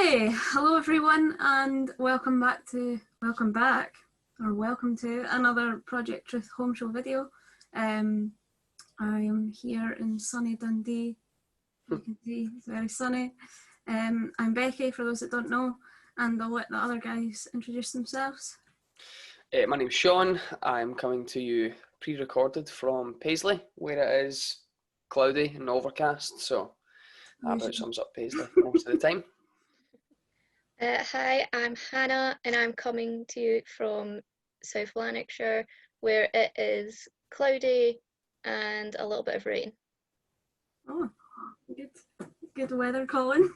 Okay, hello everyone, and welcome to another Project Truth Homeshow video. I am here in sunny Dundee. You can see it's very sunny. I'm Becky, for those that don't know, and I'll let the other guys introduce themselves. My name's Sean. I'm coming to you pre-recorded from Paisley, where it is cloudy and overcast, so that about sums up Paisley most of the time. Hi, I'm Hannah, and I'm coming to you from South Lanarkshire, where it is cloudy and a little bit of rain. Oh, good weather, Colin.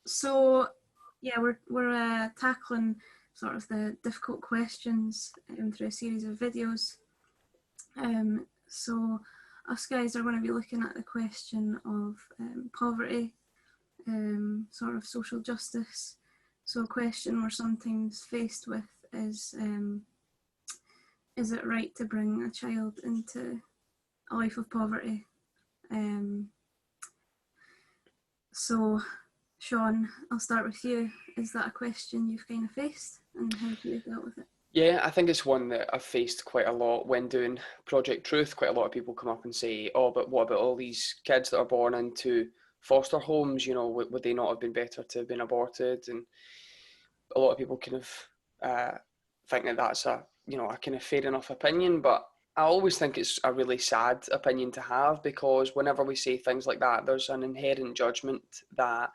So yeah, we're tackling sort of the difficult questions through a series of videos. So us guys are going to be looking at the question of poverty, sort of social justice. So a question we're sometimes faced with is it right to bring a child into a life of poverty? So Sean, I'll start with you. Is that a question you've kind of faced, and how have you dealt with it? Yeah, I think it's one that I've faced quite a lot when doing Project Truth. Quite a lot of people come up and say, oh, but what about all these kids that are born into foster homes? You know, would they not have been better to have been aborted? And a lot of people kind of think that that's a kind of fair enough opinion, but I always think it's a really sad opinion to have, because whenever we say things like that, there's an inherent judgment that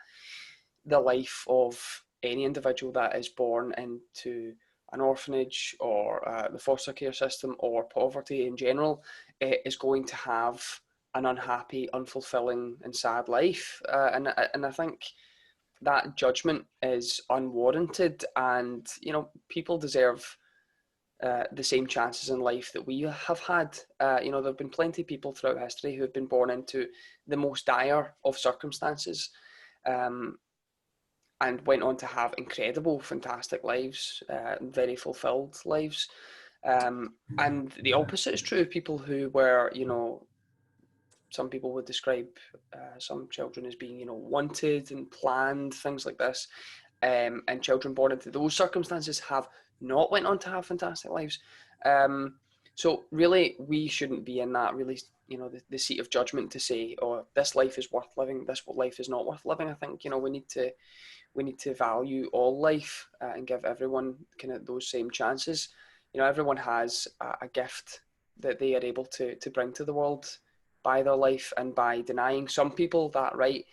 the life of any individual that is born into an orphanage or the foster care system or poverty in general is going to have an unhappy, unfulfilling and sad life. And I think that judgment is unwarranted, and people deserve the same chances in life that we have had. There have been plenty of people throughout history who have been born into the most dire of circumstances, and went on to have incredible, fantastic lives, very fulfilled lives. And the opposite is true of people who were, some people would describe some children as being, wanted and planned, things like this. And children born into those circumstances have not went on to have fantastic lives. So really, we shouldn't be in that really, the seat of judgment to say, oh, this life is worth living, this life is not worth living. I think, we need to value all life and give everyone kind of those same chances. Everyone has a gift that they are able to bring to the world by their life, and by denying some people that right,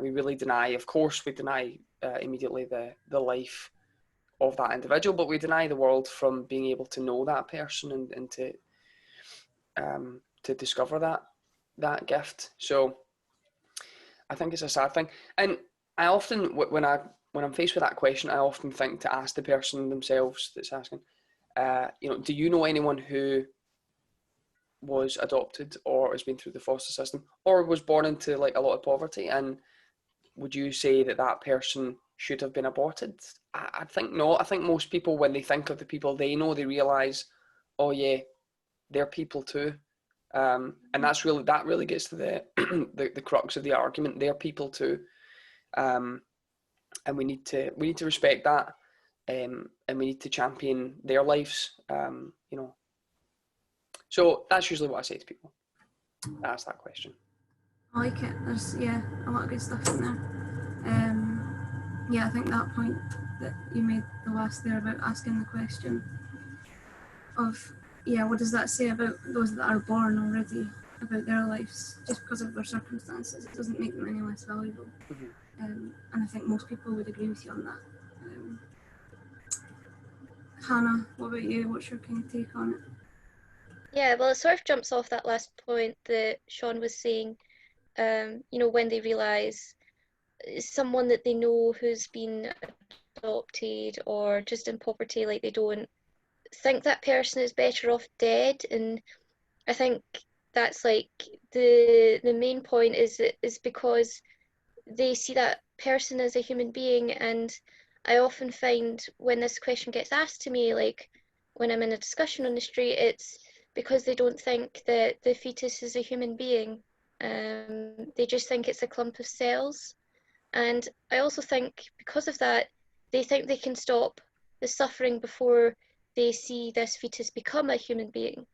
we really deny, of course, we deny immediately the life of that individual, but we deny the world from being able to know that person and to discover that gift. So I think it's a sad thing. And I often, when I'm faced with that question, I often think to ask the person themselves that's asking, do you know anyone who was adopted or has been through the foster system or was born into like a lot of poverty, and would you say that person should have been aborted? I think no. I think most people, when they think of the people they know, they realise, oh yeah, they're people too. And that really gets to the the crux of the argument. They're people too. And we need to respect that, and we need to champion their lives. So that's usually what I say to people. Ask that question. I like it. There's a lot of good stuff in there. I think that point that you made the last there about asking the question of what does that say about those that are born already, about their lives, just because of their circumstances? It doesn't make them any less valuable. Mm-hmm. And I think most people would agree with you on that. Hannah, what about you? What's your kind of take on it? Yeah, well, it sort of jumps off that last point that Sean was saying, when they realise someone that they know who's been adopted or just in poverty, like they don't think that person is better off dead. And I think that's like the main point is because they see that person as a human being. And I often find when this question gets asked to me, like when I'm in a discussion on the street, it's because they don't think that the fetus is a human being. They just think it's a clump of cells. And I also think because of that, they think they can stop the suffering before they see this fetus become a human being.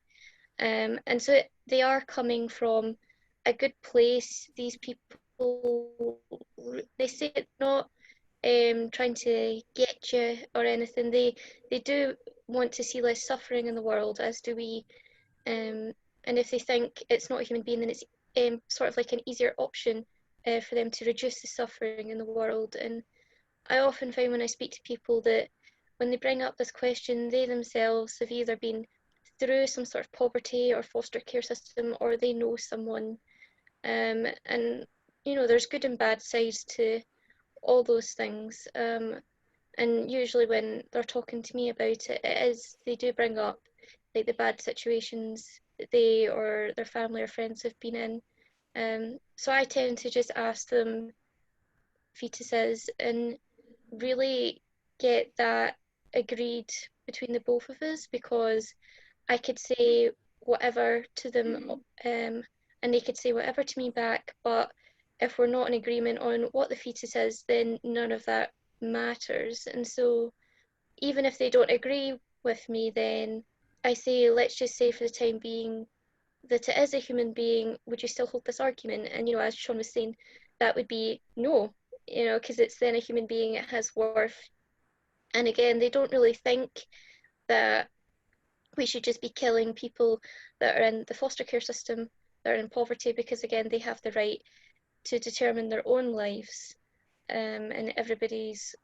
And so they are coming from a good place. These people, they say it not trying to get you or anything. They do want to see less suffering in the world, as do we. And if they think it's not a human being, then it's sort of like an easier option for them to reduce the suffering in the world. And I often find when I speak to people that when they bring up this question, they themselves have either been through some sort of poverty or foster care system, or they know someone. And you know, there's good and bad sides to all those things. And usually when they're talking to me about it, they do bring up like the bad situations that they or their family or friends have been in. So I tend to just ask them fetuses and really get that agreed between the both of us, because I could say whatever to them, and they could say whatever to me back, but if we're not in agreement on what the fetus is, then none of that matters. And so even if they don't agree with me, then I say, let's just say for the time being that it is a human being. Would you still hold this argument? And, you know, as Sean was saying, that would be no, you know, because it's then a human being, it has worth. And again, they don't really think that we should just be killing people that are in the foster care system, that are in poverty, because again, they have the right to determine their own lives, and everybody's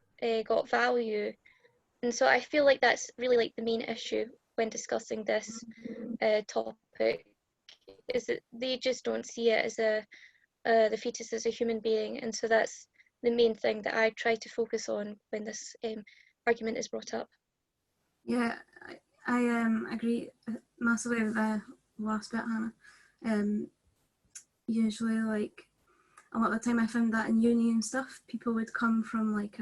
got value. And so I feel like that's really like the main issue when discussing this topic, is that they just don't see it as the fetus as a human being. And so that's the main thing that I try to focus on when this argument is brought up. Yeah, I agree massively with the last bit, Hannah. Usually, like, a lot of the time I found that in uni and stuff, people would come from like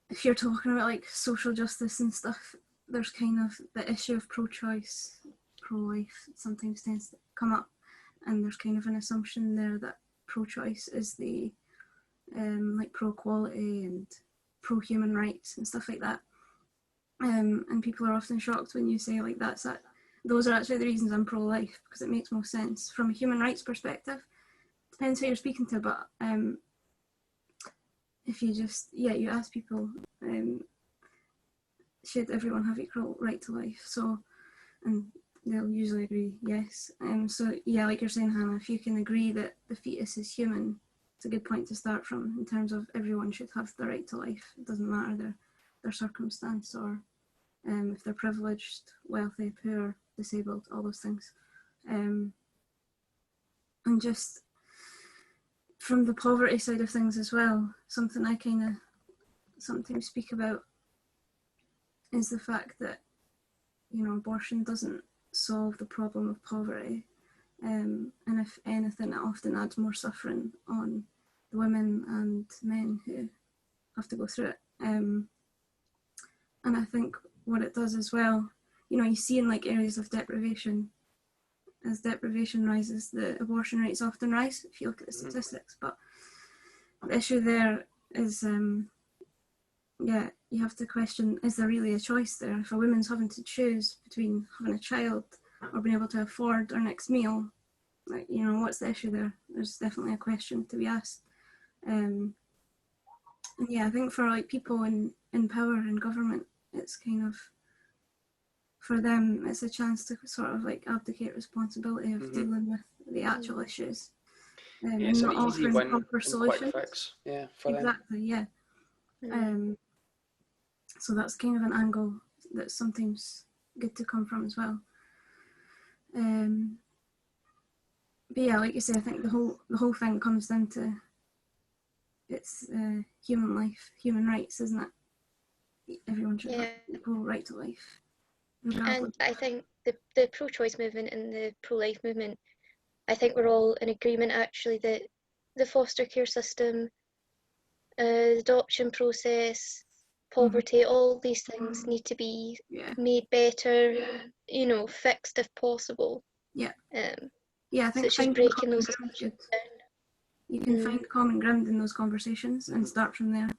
if you're talking about like social justice and stuff, there's kind of the issue of pro-choice, pro-life sometimes tends to come up, and there's kind of an assumption there that pro-choice is the like pro-equality and pro-human rights and stuff like that. And people are often shocked when you say like those are actually the reasons I'm pro-life, because it makes most sense from a human rights perspective. Depends who you're speaking to, but if you just you ask people, should everyone have equal right to life? So, and they'll usually agree yes. So yeah, like you're saying, Hannah, if you can agree that the fetus is human, it's a good point to start from in terms of everyone should have the right to life. It doesn't matter their circumstance or if they're privileged, wealthy, poor, disabled, all those things. And just from the poverty side of things as well, something I kind of sometimes speak about is the fact that, you know, abortion doesn't solve the problem of poverty. And if anything, it often adds more suffering on the women and men who have to go through it. And I think what it does as well, you know, you see in like areas of deprivation, as deprivation rises, the abortion rates often rise, if you look at the statistics. But the issue there is, you have to question, is there really a choice there? If a woman's having to choose between having a child or being able to afford her next meal, like, you know, what's the issue there? There's definitely a question to be asked. And I think for like people in power and government, it's kind of, for them, it's a chance to sort of like abdicate responsibility of dealing with the actual issues. It's not an easy offering win proper and solutions. quick fix, for them. Exactly, yeah. So that's kind of an angle that's sometimes good to come from as well. But yeah, like you say, I think the whole thing comes down to it's human life, human rights, isn't it? Everyone should have equal right to life. And I think the pro-choice movement and the pro-life movement, I think we're all in agreement actually that the foster care system, the adoption process, poverty, all these things need to be made better, you know, fixed if possible. Yeah. I think so it's just breaking those assumptions down. you can find common ground in those conversations and start from there.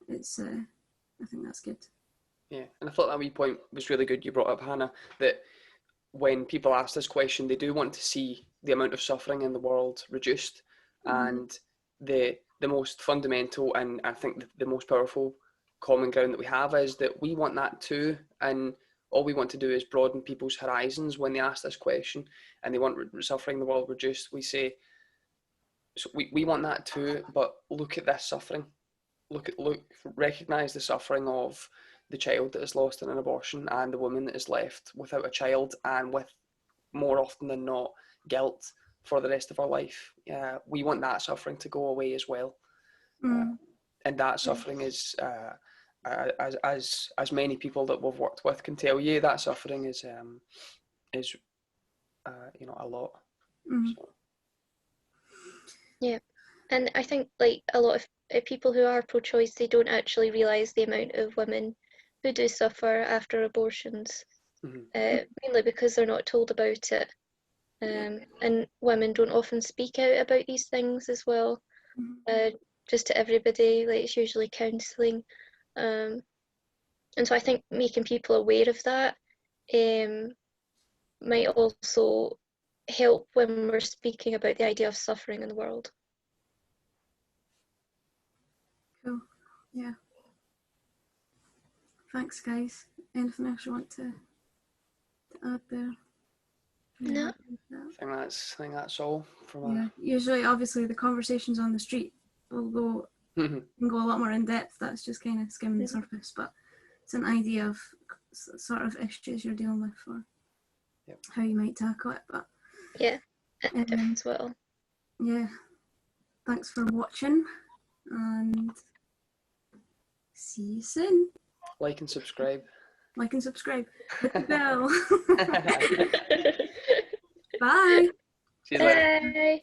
It's I think that's good. Yeah, and I thought that wee point was really good you brought up, Hannah, that when people ask this question, they do want to see the amount of suffering in the world reduced. And the most fundamental and I think the most powerful common ground that we have is that we want that too. And all we want to do is broaden people's horizons when they ask this question and they want suffering in the world reduced. We say, so we want that too, but look at this suffering. Recognize the suffering of the child that is lost in an abortion and the woman that is left without a child and with, more often than not, guilt for the rest of our life. We want that suffering to go away as well. And that suffering is, as many people that we've worked with can tell you, that suffering is a lot. So. Yeah, and I think like a lot of people who are pro-choice, they don't actually realise the amount of women who do suffer after abortions, mainly because they're not told about it. And women don't often speak out about these things as well, just to everybody. Like, it's usually counselling. And so I think making people aware of that might also help when we're speaking about the idea of suffering in the world. Cool. Yeah. Thanks, guys. Anything else you want to add there? No. I think that's all from Usually, obviously, the conversations on the street will go can go a lot more in depth. That's just kind of skimming the surface, but it's an idea of sort of issues you're dealing with or how you might tackle it. But as well. Yeah. Thanks for watching, and see you soon. Like and subscribe. Hit the bell. Bye. See you later. Bye.